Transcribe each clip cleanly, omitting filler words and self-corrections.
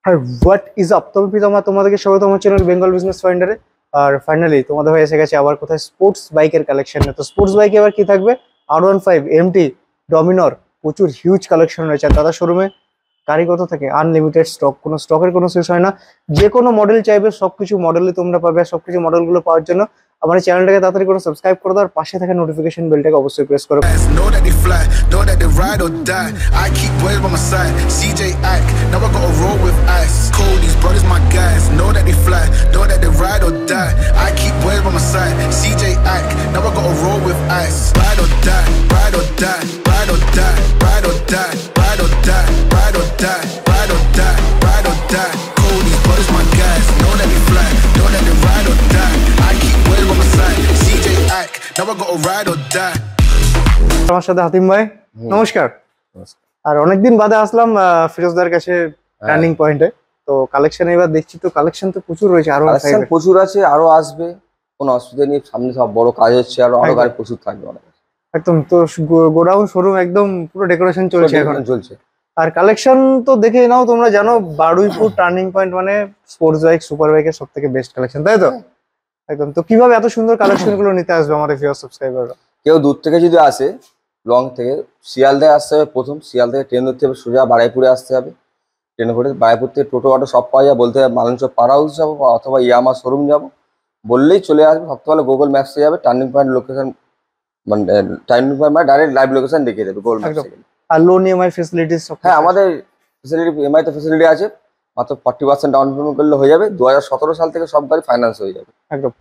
High what is up, তবে পিতামা তোমাদেরকে স্বাগত আমার চ্যানেল বেঙ্গল বিজনেস ফাইন্ডারে। আর ফাইনালি তোমাদের হয়ে এসে গেছে আবার কোথায় স্পোর্টস বাইকের কালেকশন। তো স্পোর্টস বাইকে এবার কি থাকবে, R15 MT ডমিনর, প্রচুর হিউজ কালেকশন রয়েছে। আর দাদা শোরুমে গাড়ি কত থাকে, আনলিমিটেড স্টক, কোনো স্টকের কোনো শেষ হয় না। যে কোনো মডেল চাইবে সবকিছু মডেলই তোমরা পাবে। সবকিছু মডেলগুলো পাওয়ার জন্য আমার চ্যানেলটাকে তাড়াতাড়ি করে সাবস্ক্রাইব করে দাও, আর পাশে থাকা নোটিফিকেশন বেলটাকে অবশ্যই প্রেস করো। Know that they fly, know that they ride or die. I keep boys by my side. CJ Ack, now I gotta roll with ice. Cold, these brothers my guys. Know that they fly, know that they ride or die. I keep boys by my side. CJ Ack, now I gotta roll with ice. Ride or die, ride or die, ride or die, ride or die, ride or die, ride or die, ride or die, ride or die. Cold, these brothers my guys. Know that they fly, know that they ride or die. I keep boys by my side. CJ Ack, now I gotta ride or die. আমার সাথে হাতিম ভাই, নমস্কার। আর অনেকদিন বাদে আসলাম ফিরোজদার কাছে turning পয়েন্টে। তো collection এবার দেখছি, তো কালেকশন তো প্রচুর রয়েছে, আরো প্রচুর আছে, আরো আসবে, কোনো অসুবিধা নেই। সামনে সব বড় কাজ হচ্ছে, আরো গাড়ি প্রচুর থাকবে অনেক। একদম, তো গোডাউন শোরুম একদম পুরো ডেকোরেশন চলছে এখন চলছে। আর কালেকশন তো দেখে নাও, তোমরা জানো বারুইপুর টার্নিং পয়েন্ট মানে স্পোর্টস বাইক সুপার বাইকের সব থেকে বেস্ট কালেকশন, তাই তো? একদম। তো কিভাবে এত সুন্দর কালেকশন গুলো নিতে আসবে আমাদের ভিউয়ার সাবস্ক্রাইবাররা? কেউ দূর থেকে যদি আসে, লং থেকে, শিয়ালদায় আসতে হবে প্রথম, শিয়াল থেকে ট্রেন ধরতে হবে, সোজা বারাইপুরে আসতে হবে। ট্রেনে করে বারাইপুর থেকে টোটো অটো সব পাওয়া যায়, বলতে হবে মালঞ্চ পাড়া হাউস যাবো অথবা ইয়ামা শোরুম যাবো, বললেই চলে আসবে। সবথেকে ভালো গুগল ম্যাপসে যাবে, টার্নিং পয়েন্ট লোকেশন, মানে টার্নিং পয়েন্ট মানে ডাইরেক্ট লাইভ লোকেশন দেখিয়ে দেবে গুগল ম্যাপসে। আর লোন ইএমআই ফ্যাসিলিটিস সব? হ্যাঁ, আমাদের ফ্যাসিলিটি, ইএমআই তো ফ্যাসিলিটি আছে, মাত্র 40% ডাউন পেমেন্ট করলে হয়ে যাবে। 2017 সাল থেকে সব গাড়ি ফাইন্যান্স হয়ে যাবে। একদম,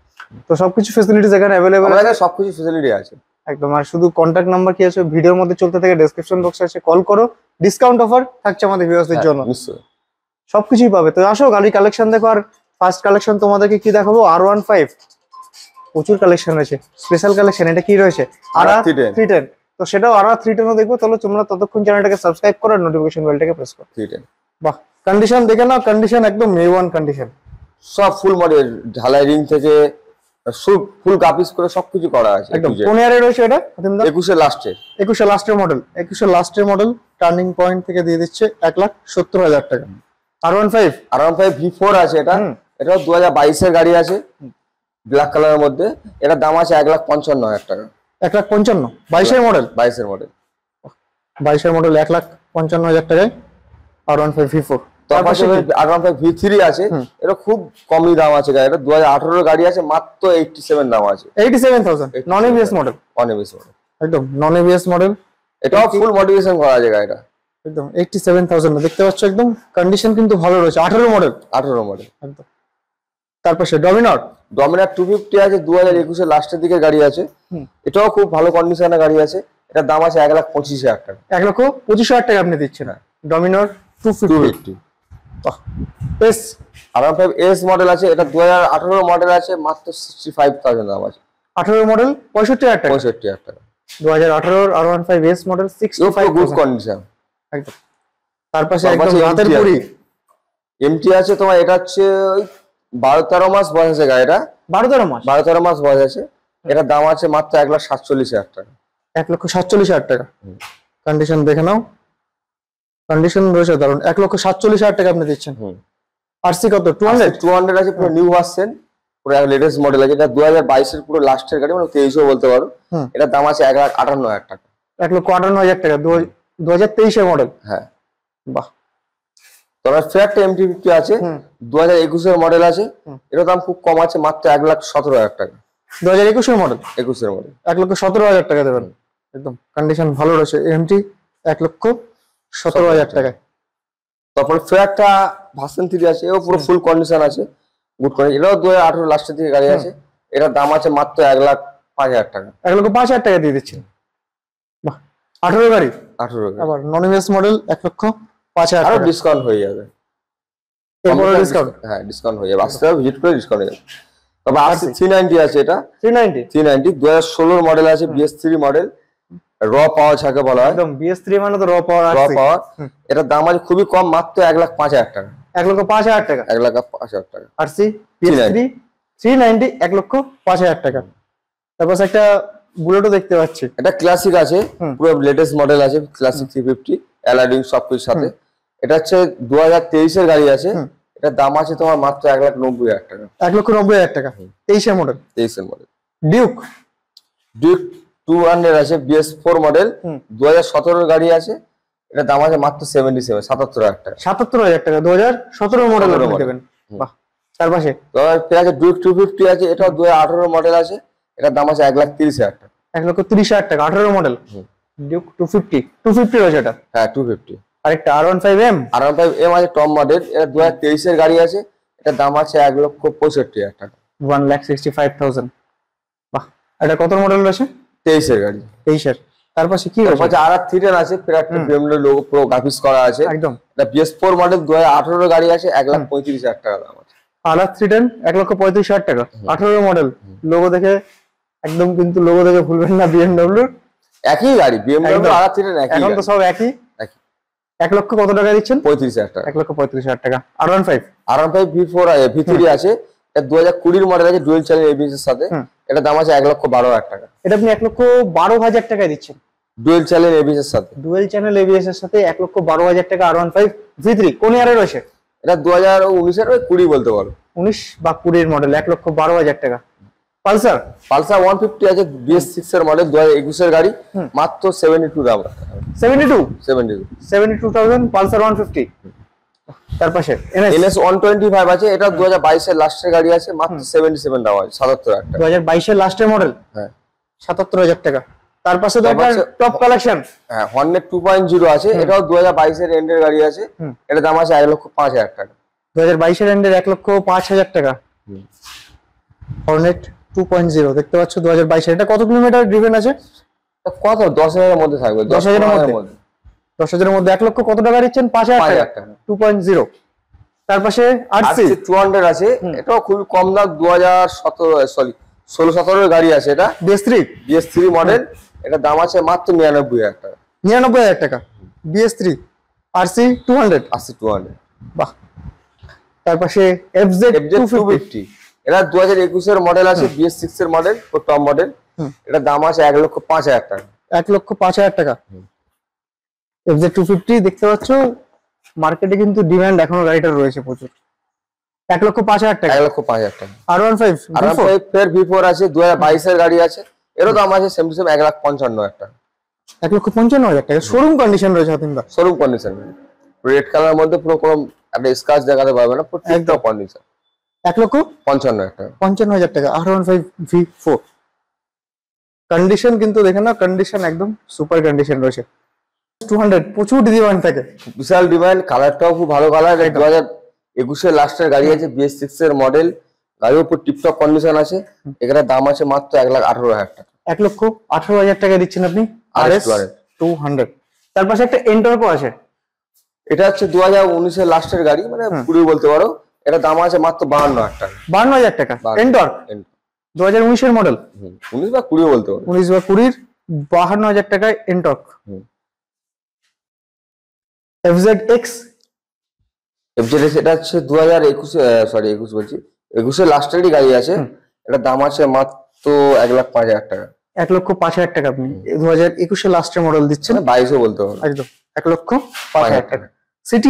তো সবকিছু ফ্যাসিলিটিস এখানে অ্যাভেলেবল আছে, সবকিছু ফ্যাসিলিটি আছে একদম। আর শুধু কন্ট্যাক্ট নাম্বার কি আছে ভিডিওর মধ্যে চলতে থাকে, ডেসক্রিপশন বক্সে আছে, কল করো, ডিসকাউন্ট অফার থাকছে আমাদের ভিউয়ারদের জন্য, নিশ্চয়ই সবকিছুই পাবে। তো আসো গাড়ি কালেকশন দেখো। আর ফার্স্ট কালেকশন তোমাদেরকে কি দেখাবো, R15, প্রচুর কালেকশন রয়েছে, স্পেশাল কালেকশন। এটা কি রয়েছে, R310। তো সেটাও R310 দেখবো। তাহলে তোমরা ততক্ষণ চ্যানেলটাকে সাবস্ক্রাইব করো আর নোটিফিকেশন বেলটাকে প্রেস করো। 310, বাহ, কন্ডিশন দেখে নাও, কন্ডিশন একদম A1 কন্ডিশন, সব ফুল মডেল, ঢালাই রিং থেকে ফুল গাপিস করে সবকিছু করা আছে একদম। কোন ইয়ারে রয়েছে এটা? 21 লাস্টের, 21 লাস্টের মডেল, 21 লাস্টের মডেল। টার্নিং পয়েন্ট থেকে দিয়ে দিচ্ছে 1,70,000 টাকা। R15 V4 আছে এটা, এটাও 2022 এর গাড়ি আছে, ব্ল্যাক কালারের মধ্যে। এটার দাম আছে 1,55,000 টাকা। 1,55,000, 22 এর মডেল? 22 এর মডেল, 22 এর মডেল 1,55,000 টাকায় R15 V4। তারপরে R15 V3 আছে, এটা খুব কমই দাম আছে গাড়িটা, 2018 এর গাড়ি আছে, মাত্র 87 দাম আছে। 87,000, non ABS model, non ABS model, একদম নন এবিএস মডেল। এটাও ফুল মডিফিকেশন করা আছে গাড়িটা, একদম 87,000 দেখতে পাচ্ছ। একদম কন্ডিশন কিন্তু ভালো রয়েছে, 18 মডেল, 18 মডেল একদম। তারপর সে ডমিনর 250 আছে, 2021 এর লাস্টের দিকে গাড়ি আছে। এটাও খুব ভালো কন্ডিশনের গাড়ি আছে, এটার দাম আছে 1,25,000 টাকা। 1,25,000 টাকা আপনি দিচ্ছেন। ডমিনর 250। বাহ, এস R15 S মডেল আছে, এটা 2018 মডেল আছে, মাত্র 65,000 দাম আছে। 18 মডেল 65,000 টাকা। 65,000 টাকা 2018 R15 S model 65,000, good condition, একদম। তারপর একদম রাতের পুরি MT আছে তোমার, এটা হচ্ছে ওই 12-13 মাস বয়স আছে গাড়িটা, 12-13 মাস বয়স আছে। এটার দাম আছে মাত্র 1,47,000 টাকা। 1,47,000 টাকা। কন্ডিশন দেখে নাও, কন্ডিশন রয়েছে দারুন। 1,47,000 টাকা আপনি দিচ্ছেন। আরসি কত? 200 আছে, পুরো নিউ ভার্সন, পুরো লেটেস্ট মডেল আছে। এটা 2022 এর পুরো লাস্টের গাড়ি, মানে 23ও বলতে পারো। এটার দাম আছে 1,58,000 টাকা। 1,58,000 টাকা, 2023 এর মডেল। হ্যাঁ, বাহ। তোমার ফ্ল্যাট MT50 আছে, 2021 এর মডেল আছে। এটার দাম খুব কম আছে, মাত্র 1,17,000 টাকা। 2021 এর মডেল, 21 এর মডেল 1,17,000 টাকা দেবেন। একদম কন্ডিশন ভালো রয়েছে, MT 1,17,000 টাকায়। তারপর ফ্ল্যাটটা ভার্সন 3 আছে, এও পুরো ফুল কন্ডিশন আছে, গুড কন্ডিশন। এটাও 2018 লাস্টের দিকে গাড়ি আছে। এটার দাম আছে মাত্র 1,05,000 টাকা। 1,05,000 টাকা দিয়ে দিচ্ছেন। বাহ, 18 গাড়ি, 18 গাড়ি। আবার নন এবিএস মডেল 1,05,000 আরো টাকা। ডিসকাউন্ট হয়ে যাবে, এরপরে ডিসকাউন্ট? হ্যাঁ, ডিসকাউন্ট হয়ে যাবে, আসতে হবে, ভিজিট করে ডিসকাউন্ট হয়ে যাবে। তবে RC 390 আছে, এটা 390 2016 মডেল আছে, BS3 মডেল, র পাওয়ার যাকে বলা হয়। একদম BS3 মানে তো র পাওয়ার। এটার দাম আছে খুবই কম, মাত্র 1,05,000 টাকা। 1,05,000 টাকা, 1,05,000 টাকা। আরসি BS3 390, 1,05,000 টাকা। তারপর একটা বুলেটও দেখতে পাচ্ছি, এটা ক্লাসিক আছে, পুরো লেটেস্ট মডেল আছে, ক্লাসিক 350 অ্যালাইডিং সবকিছুর সাথে। এটা হচ্ছে 2023-এর গাড়ি আছে, এটার দাম আছে তোমার মাত্র 1,90,000 টাকা। 1,90,000 টাকা, 23-এর মডেল। 23-এর মডেল ডিউক ডিউক 200 আছে, BS4 মডেল, 2017-এর গাড়ি আছে, এটার দাম আছে মাত্র 77,000 টাকা। 77,000 টাকা, 2017 মডেল আপনি দেবেন। বাহ। তার পাশে আছে ডিউক 250 আছে, এটাও 2018 মডেল আছে, এটার দাম আছে 1,30,000 টাকা। 1,30,000 টাকা, 18 মডেল ডিউক 250 রয়েছে এটা। হ্যাঁ 250। আরেকটা R15M। R15M আছে টপ মডেল, এটা 2023-এর গাড়ি আছে, এটার দাম আছে 1,65,000 টাকা। 1,65,000। বাহ। এটা কত মডেল রয়েছে? 23-এর গাড়ি। 23-এর। তার পাশে কি তারপর রয়েছে? R310 আছে, ফেরাটি BMW লোগো পুরো গ্রাফিক্স করা আছে একদম। এটা BS4 মডেল, 2018 গাড়ি আছে, 1,35,000 টাকা দাম আছে। R310 1,35,000 টাকা, 18 মডেল। লোগো দেখে একদম, কিন্তু লোগো দেখে ভুলবেন না BMW। একই গাড়ি, BMW R310 একই। এখন তো সব একই। 1 লক্ষ কত টাকা দিচ্ছেন? 35,000 টাকা। 1,35,000 টাকা। R15 V4 V3 আছে, এটা 2020 মডেল আছে, ডুয়াল চ্যানেল ABS এর সাথে, এটা দাম আছে 1,12,000 টাকা। এটা আপনি 1,12,000 টাকায় দিচ্ছেন, ডুয়াল চ্যানেল ABS এর সাথে। ডুয়াল চ্যানেল ABS এর সাথে 1,12,000 টাকা। R15 V3 কোন ইয়ারে রয়েছে? এটা 2019-এর 20 বলতে পারো। 19 বা 20 এর মডেল, 1,12,000 টাকা। পালসার 150 আছে, BS6 এর মডেল, 2021-এর গাড়ি, মাত্র 72 দাম। 72,000 পালসার 150। তার পাশে NS 125 আছে, এটা 2022-এর লাস্টের গাড়ি আছে, মাত্র 77 দাম আছে, 77,000 টাকা। 2022-এর লাস্টের মডেল। হ্যাঁ 77,000 টাকা। তার পাশে টপ কালেকশন। হ্যাঁ হর্নেট 2.0 আছে, এটাও 2022-এর এন্ডের গাড়ি আছে, এটা দাম আছে 1,05,000 টাকা। 2022-এর এন্ডের 1,05,000 টাকা। হর্নেট 2.0 দেখতে পাচ্ছ, 2022-এর। এটা কত কিলোমিটার ড্রিভেন আছে? কত 10,000-এর মধ্যে থাকবে। 10,000-এর মধ্যে। 10,000-এর মধ্যে 1 লক্ষ কত টাকা দিচ্ছেন? 5,000 টাকা। 2.0। তার পাশে RC 200 আছে, এটাও খুবই কম দাম, 2016-17 গাড়ি আছে, এটা BS3 মডেল, এটা দাম আছে মাত্র 99,000 টাকা। 99,000 টাকা BS3 RC 200। বাহ। তার পাশে FZ 250। এটা 2021-এর মডেল আছে, BS6 এর মডেল, ও টপ মডেল, এটা দাম আছে 1,05,000 টাকা। 1,05,000 টাকা FZ 250 দেখতে পাচ্ছ। মার্কেটে কিন্তু ডিমান্ড এখনো গাড়িটার রয়েছে প্রচুর। 1,05,000 টাকা। 1,05,000 টাকা। R15 ফের V4 আছে, 2022-এর গাড়ি আছে, এরও দাম আছে 1,55,000 টাকা। 1,55,000 টাকা। শোরুম কন্ডিশন রয়েছে হাতিমদা। শোরুম কন্ডিশন, রেড কালার মধ্যে পুরো কোনো একটা স্ক্র্যাচ দেখাতে পারবে না, পুরো টিপটপ কন্ডিশন। 1,55,000 টাকা। 55,000 টাকা। R15 V4 কন্ডিশন কিন্তু দেখে না, কন্ডিশন একদম সুপার কন্ডিশন রয়েছে। 200 প্রচুর ডিমান্ড থাকে, বিশাল ডিমান্ড, কালারটাও খুব ভালো কালার। 2021-এর লাস্টের গাড়ি আছে, BS6 এর মডেল, গাড়ির উপর টিপটপ কন্ডিশন আছে, এখানে দাম আছে মাত্র 1,18,000 টাকা। 1,18,000 টাকা দিচ্ছেন আপনি RS 200। তার পাশে একটা এন্টর্কো আছে, এটা হচ্ছে 2019-এর লাস্টের গাড়ি, মানে 20 বলতে পারো, এটা দাম আছে মাত্র 52,000 টাকা। 52,000 টাকা এন্টর্ক 2019-এর মডেল। 19 বা 20 বলতে পারো। 19 বা 20 52,000 টাকায় এন্টর্ক। FZX এটা হচ্ছে 2021 বলছি, 21-এর লাস্টেরই গাড়ি আছে, এটা দাম আছে মাত্র 1,05,000 টাকা। 1,05,000 টাকা আপনি 2021-এর লাস্টের মডেল দিচ্ছেন। 22-ও বলতে পারো। একদম 1,05,000 টাকা। সিটি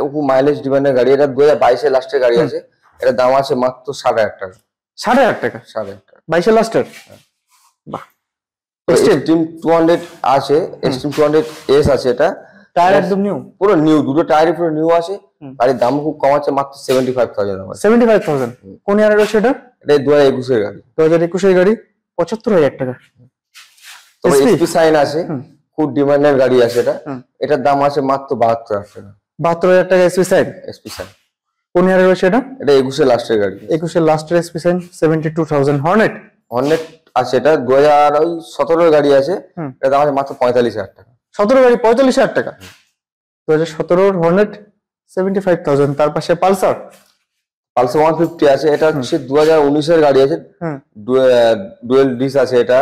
100 মাইলেজ ডিমান্ডের গাড়ি, এটা 2022-এর লাস্টের গাড়ি আছে, এটা দাম আছে মাত্র 60,000 টাকা। 60,000 টাকা 60,000 টাকা 22-এর লাস্টের। বাহ। Extreme 200 আছে, Extreme 200S আছে, এটা টায়ার একদম নিউ, পুরো নিউ, দুটো টায়ারই পুরো নিউ আছে, গাড়ির দাম খুব কম আছে, মাত্র 75,000 দাম আছে। 75,000 কোন ইয়ারে রয়েছে এটা? এটা 2021-এর গাড়ি। 2021-এর গাড়ি 75,000 টাকা। তবে এসপি সাইন আছে, খুব ডিমান্ডের গাড়ি আছে, এটার দাম আছে মাত্র 72,000 টাকা। 72,000 টাকা এসপি সাইন। কোন ইয়ারে রয়েছে এটা? এটা 21-এর লাস্টের গাড়ি। 21-এর লাস্টের এসপি সাইন 72,000। হর্নেট আছে, এটা 2017-এর গাড়ি আছে, এটা দাম আছে মাত্র 45,000 টাকা। 17 গাড়ি 45,000 টাকা। 2017-এর হর্নেট 75,000। তার পাশে পালসার 150 আছে, এটা হচ্ছে 2019-এর গাড়ি আছে, ডুয়েল ডিস আছে, এটা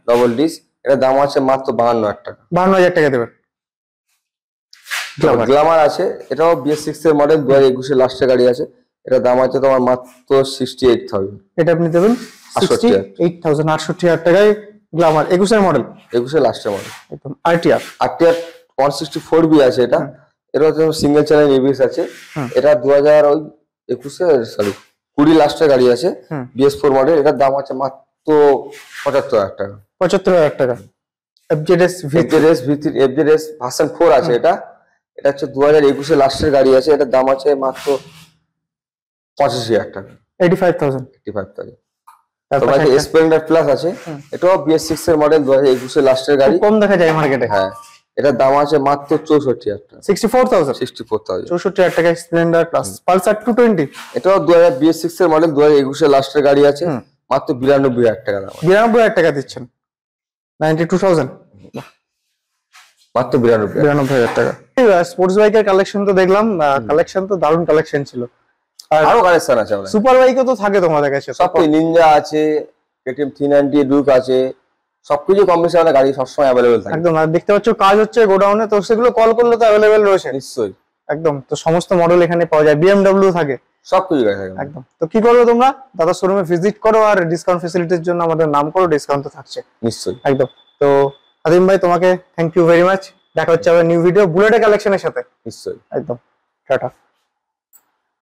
ডবল ডিস, এটা দাম আছে মাত্র 52,000 টাকা। 52,000 টাকা দেবেন। গ্ল্যামার আছে, এটাও BS6 এর মডেল, 2021-এর লাস্টের গাড়ি আছে, এটা দাম আছে তোমার মাত্র 68,000। এটা আপনি দেবেন 68,000। 68,000 টাকায় গ্ল্যামার 21-এর মডেল, 21-এর লাস্টের মডেল। একদম RTR 164B আছে, এটা এটা হচ্ছে সিঙ্গেল চ্যানেল এবিএস আছে। এটা 2021 লাস্টের গাড়ি আছে, BS4 মডেল। এটার দাম আছে মাত্র 75,000 টাকা। 75,000 টাকা। FZS ভার্সন 4 আছে এটা। এটা হচ্ছে 2021 লাস্টের গাড়ি আছে। এটার দাম আছে মাত্র 85,000 টাকা। 85,000। তারপর স্প্লেন্ডার প্লাস আছে, এটাও BS6 এর মডেল, 2021 লাস্টের গাড়ি, কম দেখা যায় মার্কেটে। হ্যাঁ, এটার দাম আছে মাত্র 64,000 টাকা। 64,000। 64,000 টাকা স্প্লেন্ডার প্লাস। পালসার 220, এটাও 2026 এর মডেল, 2021 লাস্টের গাড়ি আছে, মাত্র 92,000 টাকা দাম। 92,000 টাকা দিচ্ছেন। 92,000, মাত্র 92,000 টাকা। স্পোর্টস বাইকের কালেকশন তো দেখলাম, কালেকশন তো দারুণ কালেকশন ছিল। আর আরো কালেকশন আছে আমাদের। সুপার বাইকও তো থাকে তোমাদের কাছে? সব নিনজা আছে, KTM 390 ডুক আছে, সবকিছু কম্বিনেশনের গাড়ি সবসময় অ্যাভেলেবেল থাকে। একদম। আর দেখতে পাচ্ছ কাজ হচ্ছে গোডাউনে, তো সেগুলো কল করলে তো অ্যাভেলেবেল রয়েছে। নিশ্চয়ই, একদম। তো সমস্ত মডেল এখানে পাওয়া যায়, BMW থাকে, সবকিছু গাড়ি থাকে একদম। তো কি করবে তোমরা, দাদা শোরুমে ভিজিট করো, আর ডিসকাউন্ট ফ্যাসিলিটির জন্য আমাদের নাম করো, ডিসকাউন্ট তো থাকছে। নিশ্চয়ই, একদম। তো আদিম ভাই, তোমাকে থ্যাংক ইউ ভেরি মাচ। দেখা হচ্ছে আবার নিউ ভিডিও বুলেটের কালেকশনের সাথে। নিশ্চয়ই, একদম। টাটা।